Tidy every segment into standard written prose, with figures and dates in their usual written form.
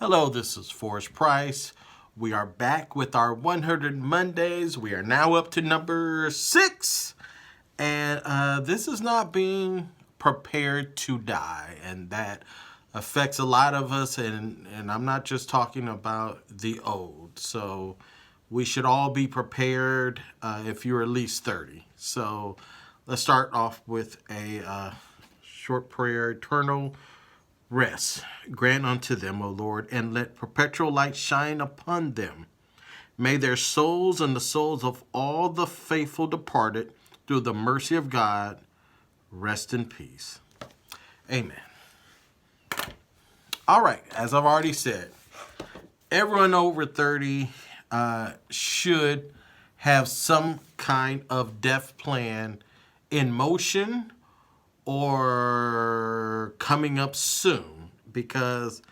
Hello, this is Forrest Price. We are back with our 100 Mondays. We are now up to number 6. And this is not being prepared to die. And that affects a lot of us. And I'm not just talking about the old. So we should all be prepared if you're at least 30. So let's start off with a short prayer. Eternal rest grant unto them, O Lord, and let perpetual light shine upon them. May their souls and the souls of all the faithful departed through the mercy of God rest in peace. Amen. All right, as I've already said, everyone over 30 should have some kind of death plan in motion or coming up soon, because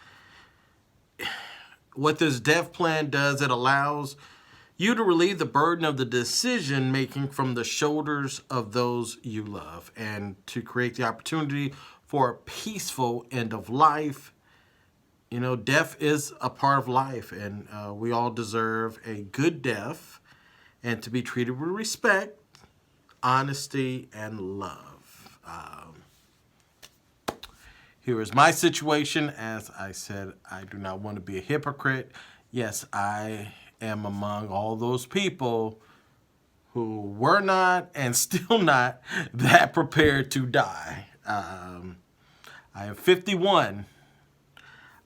what this death plan does, it allows you to relieve the burden of the decision making from the shoulders of those you love and to create the opportunity for a peaceful end of life. You know, death is a part of life, and we all deserve a good death and to be treated with respect, honesty, and love. Here is my situation. As I said, I do not want to be a hypocrite. Yes, I am among all those people who were not and still not that prepared to die. I am 51.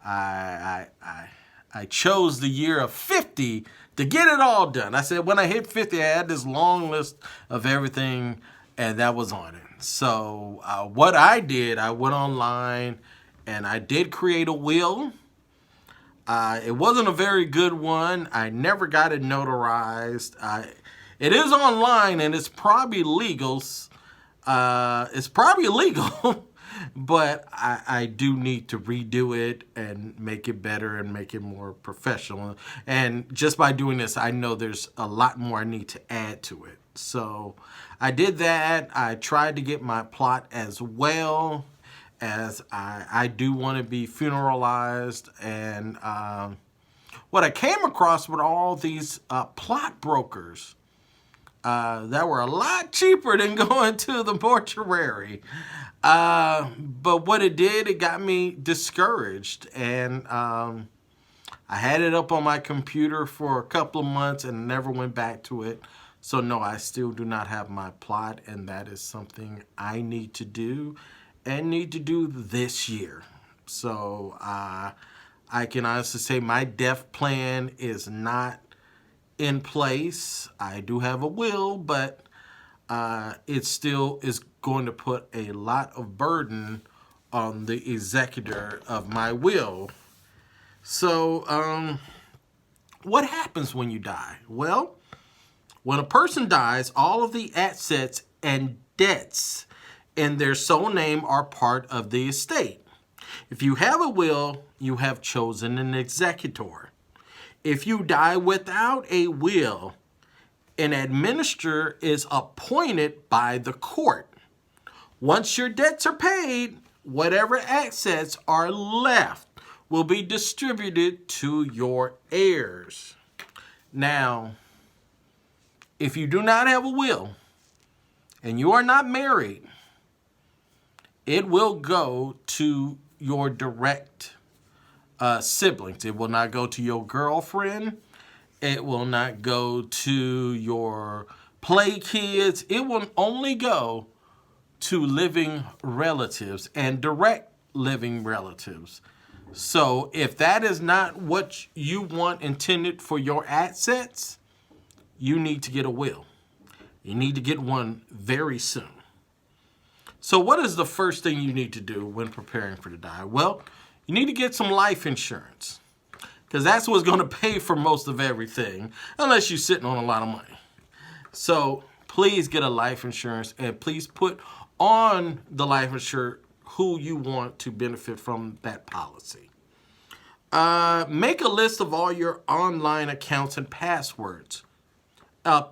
I chose the year of 50 to get it all done. I said when I hit 50, I had this long list of everything, and that was on it. So what I did, I went online and I did create a will. It wasn't a very good one. I never got it notarized. It is online and it's probably legal. It's probably illegal, but I do need to redo it and make it better and make it more professional. And just by doing this, I know there's a lot more I need to add to it. So I did that. I tried to get my plot as well, as I do want to be funeralized. And what I came across were all these plot brokers that were a lot cheaper than going to the mortuary. But what it did, it got me discouraged. And I had it up on my computer for a couple of months and never went back to it. So no, I still do not have my plot, and that is something I need to do and need to do this year. So I can honestly say my death plan is not in place. I do have a will, but it still is going to put a lot of burden on the executor of my will. So what happens when you die? Well, when a person dies, all of the assets and debts in their sole name are part of the estate. If you have a will, you have chosen an executor. If you die without a will, an administrator is appointed by the court. Once your debts are paid, whatever assets are left will be distributed to your heirs. Now, if you do not have a will and you are not married, it will go to your direct siblings. It will not go to your girlfriend. It will not go to your play kids. It will only go to living relatives and direct living relatives. So if that is not what you want intended for your assets, you need to get a will. You need to get one very soon. So what is the first thing you need to do when preparing for the die? Well, you need to get some life insurance, because that's what's going to pay for most of everything, unless you're sitting on a lot of money. So please get a life insurance, and please put on the life insurance who you want to benefit from that policy. Make a list of all your online accounts and passwords.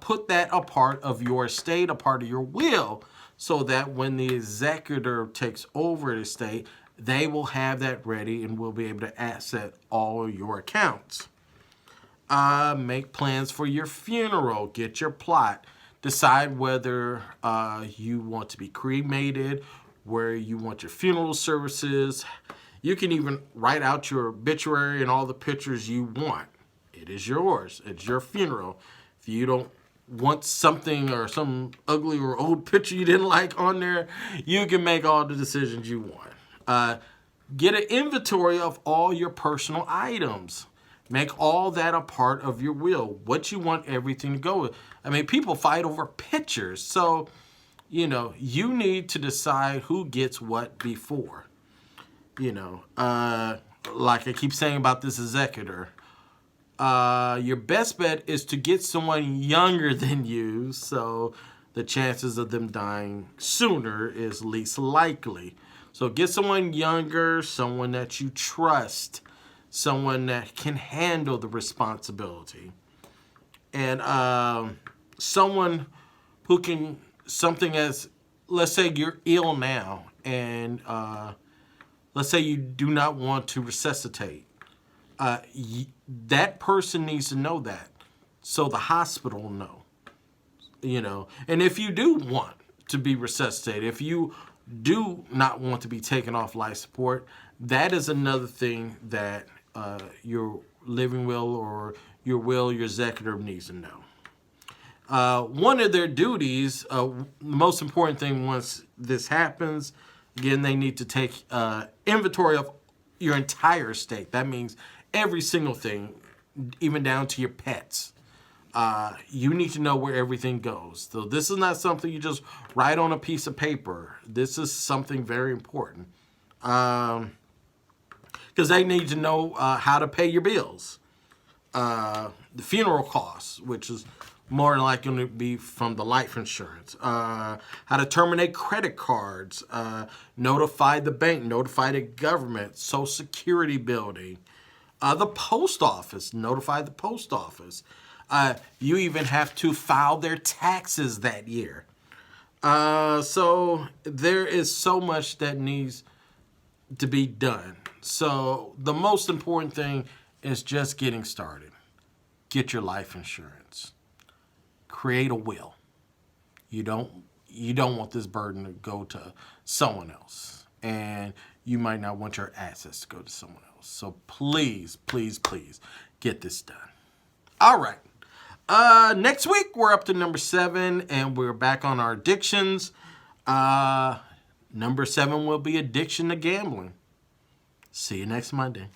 Put that a part of your estate, a part of your will, so that when the executor takes over the estate, they will have that ready and will be able to access all your accounts. Make plans for your funeral. Get your plot. Decide whether you want to be cremated, where you want your funeral services. You can even write out your obituary and all the pictures you want. It is yours. It's your funeral. If you don't want something or some ugly or old picture you didn't like on there, you can make all the decisions you want. Get an inventory of all your personal items. Make all that a part of your will. What you want everything to go with. I mean, people fight over pictures. So, you need to decide who gets what before. Like I keep saying about this executor. Your best bet is to get someone younger than you, so the chances of them dying sooner is least likely. So get someone younger, someone that you trust, someone that can handle the responsibility, and someone who can, something as, let's say you're ill now, and let's say you do not want to resuscitate. That person needs to know that, so the hospital will know. And if you do want to be resuscitated, if you do not want to be taken off life support, that is another thing that your living will or your executor needs to know. One of their duties, the most important thing once this happens, again, they need to take inventory of your entire estate. That means every single thing, even down to your pets. You need to know where everything goes. So this is not something you just write on a piece of paper. This is something very important. Because they need to know how to pay your bills. The funeral costs, which is more than likely going to be from the life insurance. How to terminate credit cards. Notify the bank. Notify the government. Social Security building. The post office. Notify the post office. You even have to file their taxes that year. So there is so much that needs to be done. So the most important thing is just getting started. Get your life insurance. Create a will. You don't want this burden to go to someone else. And you might not want your assets to go to someone else. So please, please, please get this done. All right. Next week, we're up to number 7, and we're back on our addictions. Number 7 will be addiction to gambling. See you next Monday.